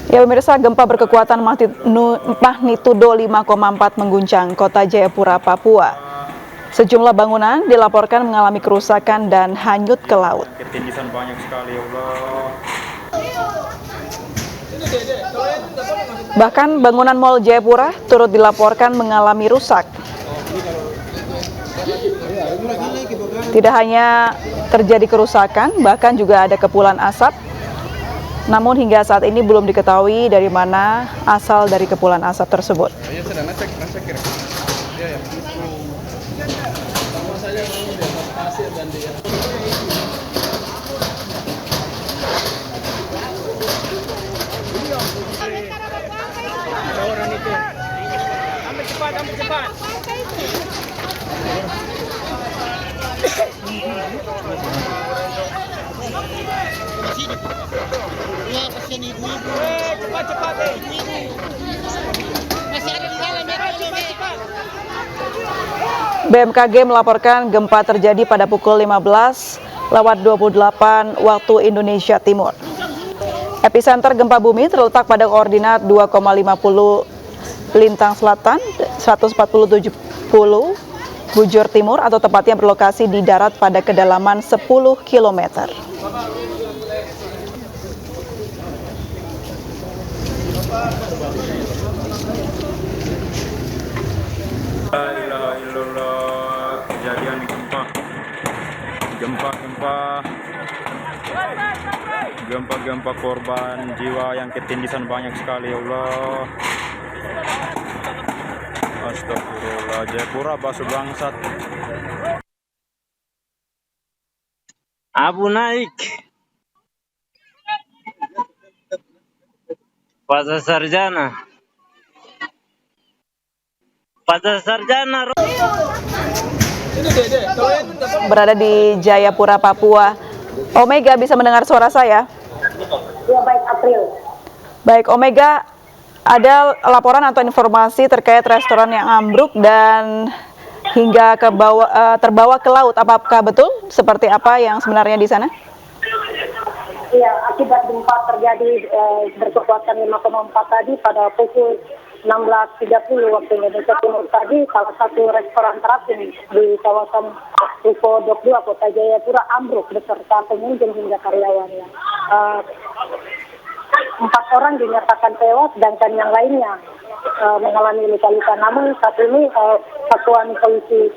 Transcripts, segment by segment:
Ya pemirsa, gempa berkekuatan magnitudo 5,4 mengguncang kota Jayapura, Papua. Sejumlah bangunan dilaporkan mengalami kerusakan dan hanyut ke laut. Ketinggian banyak sekali, ya Allah. Bahkan bangunan Mall Jayapura turut dilaporkan mengalami rusak. Tidak hanya terjadi kerusakan, bahkan juga ada kepulan asap. Namun hingga saat ini belum diketahui dari mana asal dari kepulan asap tersebut. BMKG melaporkan gempa terjadi pada pukul 15:28 waktu Indonesia Timur. Epicenter gempa bumi terletak pada koordinat 2,50 lintang selatan, 147 bujur timur atau tepatnya berlokasi di darat pada kedalaman 10 km. La ilaha illallah, kejadian gempa korban jiwa yang ketindisan banyak sekali, ya Allah. Astagfirullah, Jayapura basuh bangsat. Abu naik. Pasar Sarjana. Berada di Jayapura, Papua. Omega, bisa mendengar suara saya? Ya, baik, April. Baik, Omega, ada laporan atau informasi terkait restoran yang ambruk dan hingga terbawa ke laut. Apakah betul? Seperti apa yang sebenarnya di sana? Iya, akibat gempa terjadi berkekuatan 5,4 tadi pada pukul 16.30 waktu Indonesia Timur tadi, salah satu restoran terapung di kawasan Ruko Dok 2 Kota Jayapura ambruk beserta pengunjung hingga karyawannya. 4 orang dinyatakan tewas, sedangkan yang lainnya mengalami luka-luka. Namun saat ini satuan polisi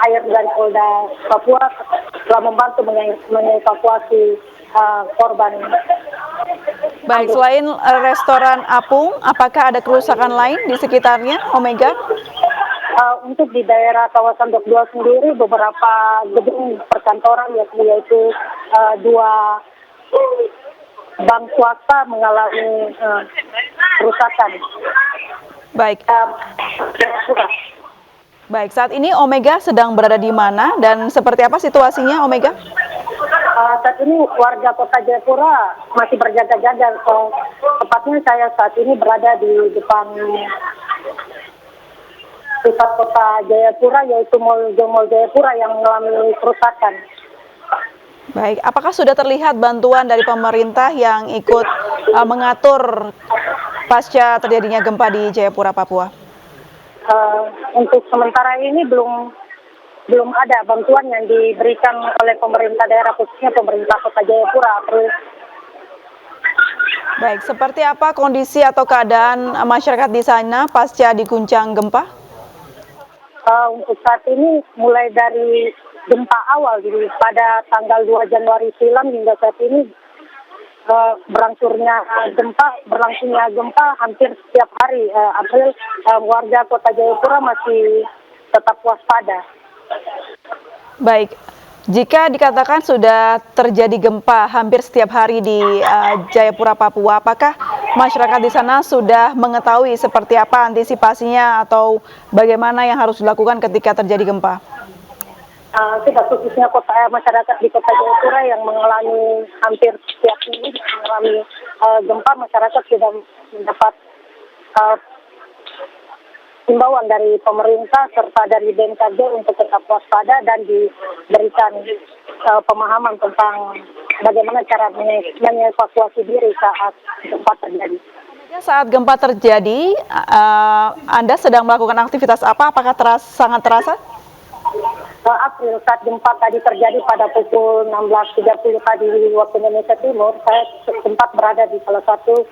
air dari Polda Papua telah membantu mengevakuasi korban. Baik, selain restoran apung, apakah ada kerusakan lain di sekitarnya, Omega? Untuk di daerah kawasan Dok 2 sendiri, beberapa gedung perkantoran yaitu 2 bank swasta mengalami kerusakan. Baik. Baik, saat ini Omega sedang berada di mana dan seperti apa situasinya, Omega? Saat ini warga Kota Jayapura masih berjaga-jaga. Tepatnya saya saat ini berada di depan pusat Kota Jayapura, yaitu Mall Jayapura yang mengalami kerusakan. Baik, apakah sudah terlihat bantuan dari pemerintah yang ikut mengatur pasca terjadinya gempa di Jayapura, Papua? Untuk sementara ini belum ada bantuan yang diberikan oleh pemerintah daerah, khususnya pemerintah Kota Jayapura. Baik, seperti apa kondisi atau keadaan masyarakat di sana pasca diguncang gempa? Untuk saat ini mulai dari gempa awal pada tanggal 2 Januari silam hingga saat ini berlangsungnya gempa hampir setiap hari. April, warga Kota Jayapura masih tetap waspada. Baik, jika dikatakan sudah terjadi gempa hampir setiap hari di Jayapura, Papua, apakah masyarakat di sana sudah mengetahui seperti apa antisipasinya atau bagaimana yang harus dilakukan ketika terjadi gempa? Tidak, khususnya masyarakat di Kota Jayapura yang mengalami hampir setiap minggu mengalami gempa, masyarakat sudah mendapat himbauan dari pemerintah serta dari BMKG untuk tetap waspada dan diberikan pemahaman tentang bagaimana cara mengevakuasi diri saat gempa terjadi. Saat gempa terjadi, Anda sedang melakukan aktivitas apa? Apakah sangat terasa? April, saat gempa tadi terjadi pada pukul 16.30 tadi waktu Indonesia Timur, saya sempat berada di salah satu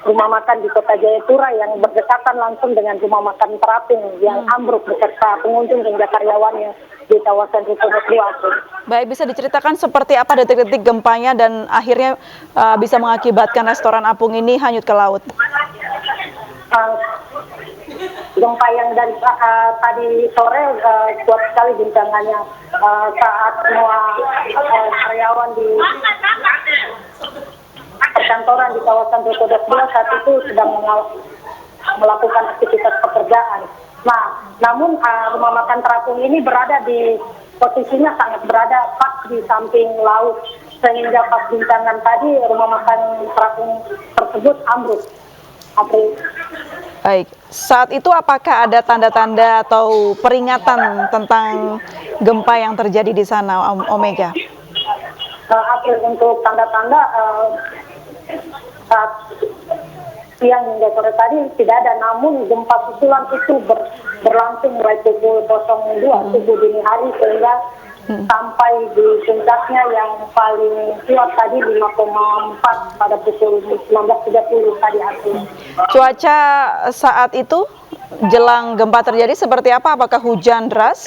rumah makan di Kota Jayapura yang berdekatan langsung dengan rumah makan Terapung yang ambruk beserta pengunjung dan karyawannya di kawasan Ruko 2. Baik, bisa diceritakan seperti apa detik-detik gempanya dan akhirnya bisa mengakibatkan restoran apung ini hanyut ke laut? Gempa yang dari tadi sore kuat sekali guncangannya saat semua karyawan di perkantoran di kawasan Ruko 2 saat itu sedang melakukan aktivitas pekerjaan. Nah, namun rumah makan Terapung ini berada di posisinya sangat berada pas di samping laut, sehingga pas guncangan tadi rumah makan Terapung tersebut ambruk. Baik, saat itu apakah ada tanda-tanda atau peringatan tentang gempa yang terjadi di sana, Omega? April, untuk tanda-tanda saat siang hingga sore tadi tidak ada, namun gempa susulan itu berlangsung mulai pukul 02 subuh dini hari sehingga sampai di puncaknya yang paling kuat tadi 5,4 pada pukul 19.30 tadi April. Cuaca saat itu jelang gempa terjadi seperti apa? Apakah hujan deras?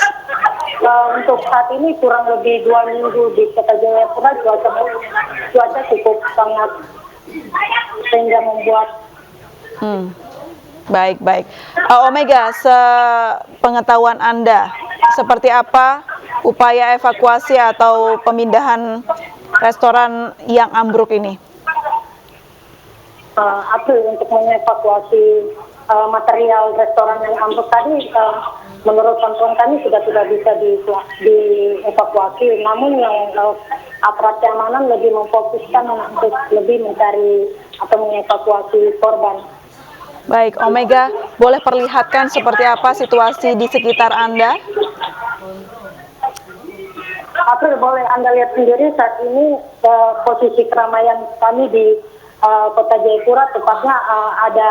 Untuk saat ini kurang lebih 2 minggu di Kota Jayapura cuaca cukup sangat sehingga membuat Baik. Omega, sepengetahuan Anda, seperti apa upaya evakuasi atau pemindahan restoran yang ambruk ini? April, untuk mengevakuasi material restoran yang ambruk tadi, menurut pantauan kami sudah bisa dievakuasi. Namun yang aparat keamanan lebih memfokuskan untuk lebih mencari atau mengevakuasi korban. Baik, Omega, boleh perlihatkan seperti apa situasi di sekitar Anda? April, boleh Anda lihat sendiri saat ini posisi keramaian kami di Kota Jayapura, tepatnya ada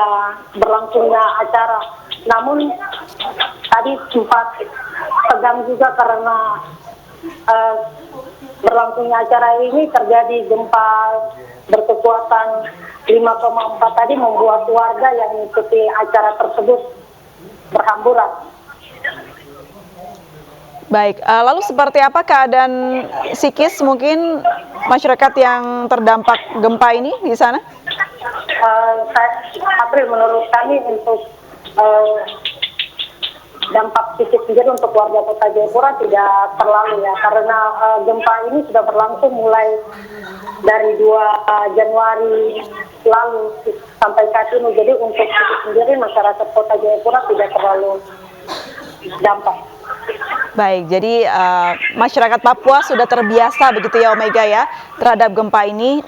berlangsungnya acara. Namun tadi sempat tegang juga karena berlangsungnya acara ini terjadi gempa berkekuatan 5,4 tadi membuat warga yang mengikuti acara tersebut berhamburan. Baik, lalu seperti apa keadaan psikis mungkin masyarakat yang terdampak gempa ini di sana? April, menurut kami untuk dampak psikis sendiri untuk warga Kota Jayapura tidak terlalu ya, karena gempa ini sudah berlangsung mulai dari 2 Januari lalu sampai saat ini. Jadi untuk psikis sendiri masyarakat Kota Jayapura tidak terlalu dampak. Baik, jadi masyarakat Papua sudah terbiasa begitu ya Omega ya terhadap gempa ini.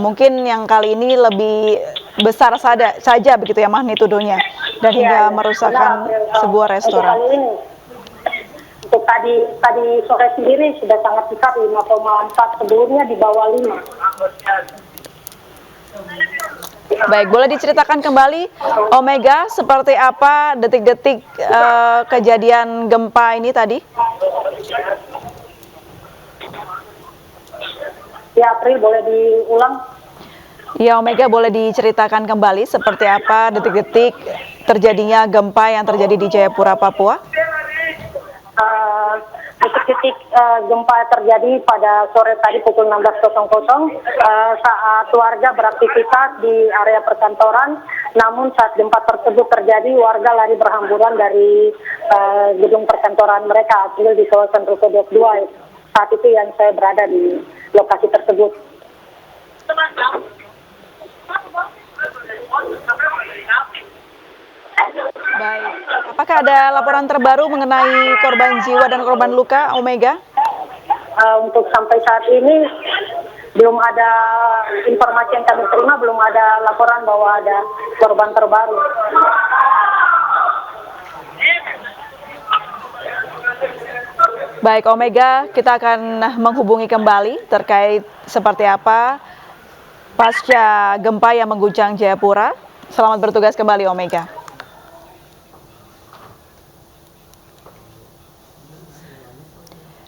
Mungkin yang kali ini lebih besar saja begitu ya magnitudonya dan hingga merusakkan sebuah restoran. Untuk tadi sore sendiri sudah sangat besar 5,4, sebelumnya di bawah 5. Baik, boleh diceritakan kembali Omega seperti apa detik-detik kejadian gempa ini tadi? Ya, April, boleh diulang? Ya, Omega, boleh diceritakan kembali seperti apa detik-detik terjadinya gempa yang terjadi di Jayapura, Papua? Detik-detik gempa terjadi pada sore tadi pukul 16.00 saat warga beraktivitas di area perkantoran. Namun saat gempa tersebut terjadi, warga lari berhamburan dari gedung perkantoran mereka di kawasan Ruko 2. Saat itu yang saya berada di lokasi tersebut. Baik, apakah ada laporan terbaru mengenai korban jiwa dan korban luka, Omega? Untuk sampai saat ini belum ada informasi yang kami terima, belum ada laporan bahwa ada korban terbaru. Baik Omega, kita akan menghubungi kembali terkait seperti apa pasca gempa yang mengguncang Jayapura. Selamat bertugas kembali Omega.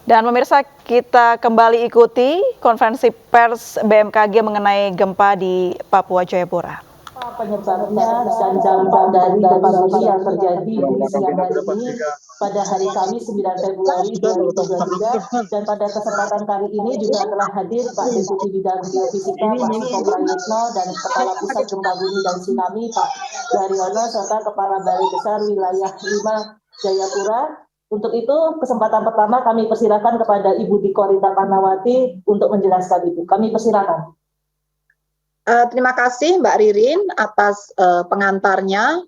Dan pemirsa, kita kembali ikuti konferensi pers BMKG mengenai gempa di Papua Jayapura. Penyebabnya dan dampak dari gempa bumi yang terjadi di siang hari ini pada hari Kamis 9 Februari 2023, dan pada kesempatan kali ini juga telah hadir Pak Deputi Bidang Geofisika Pak Suko Prayitno dan Kepala Pusat Gempa Bumi dan Tsunami Pak Daryono serta Kepala Balai Besar Wilayah 5 Jayapura. Untuk itu, kesempatan pertama kami persilakan kepada Ibu Diko Rita Karnawati untuk menjelaskan Ibu. Kami persilakan. Terima kasih Mbak Ririn atas pengantarnya.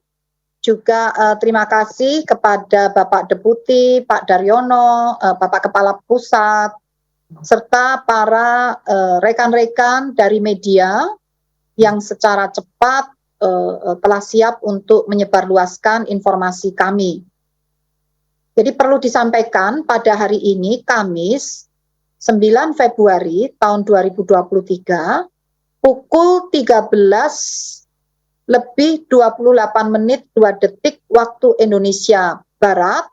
Juga terima kasih kepada Bapak Deputi, Pak Daryono, Bapak Kepala Pusat, serta para rekan-rekan dari media yang secara cepat telah siap untuk menyebarluaskan informasi kami. Jadi perlu disampaikan pada hari ini, Kamis 9 Februari tahun 2023, pukul 13:28 waktu Indonesia Barat,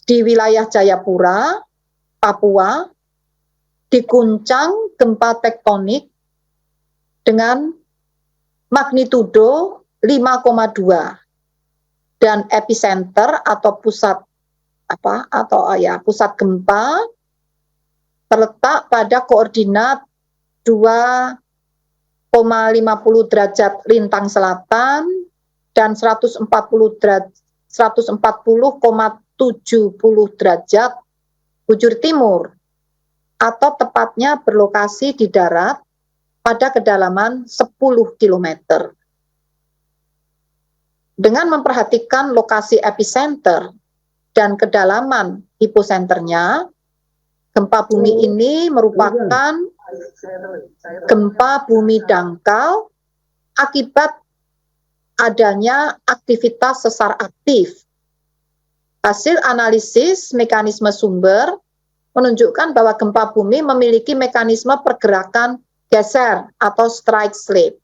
di wilayah Jayapura, Papua, diguncang gempa tektonik dengan magnitudo 5,2 dan epicenter atau pusat pusat gempa terletak pada koordinat 2,50 derajat lintang selatan dan 140,70 derajat bujur timur, atau tepatnya berlokasi di darat pada kedalaman 10 km. Dengan memperhatikan lokasi epicenter dan kedalaman hiposenternya, gempa bumi ini merupakan gempa bumi dangkal akibat adanya aktivitas sesar aktif. Hasil analisis mekanisme sumber menunjukkan bahwa gempa bumi memiliki mekanisme pergerakan geser atau strike slip.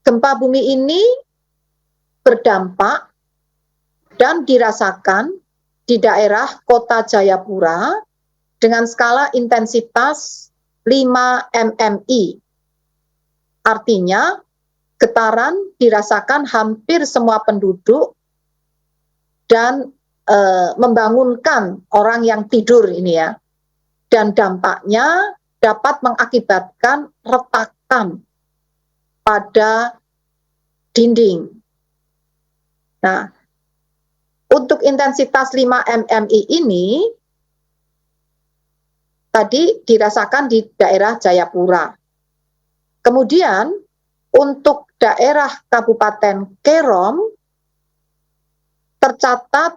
Gempa bumi ini berdampak dan dirasakan di daerah kota Jayapura dengan skala intensitas 5 mmi. Artinya, getaran dirasakan hampir semua penduduk dan membangunkan orang yang tidur ini ya. Dan dampaknya dapat mengakibatkan retakan pada dinding. Nah, untuk intensitas 5 mmi ini tadi dirasakan di daerah Jayapura. Kemudian untuk daerah Kabupaten Kerom tercatat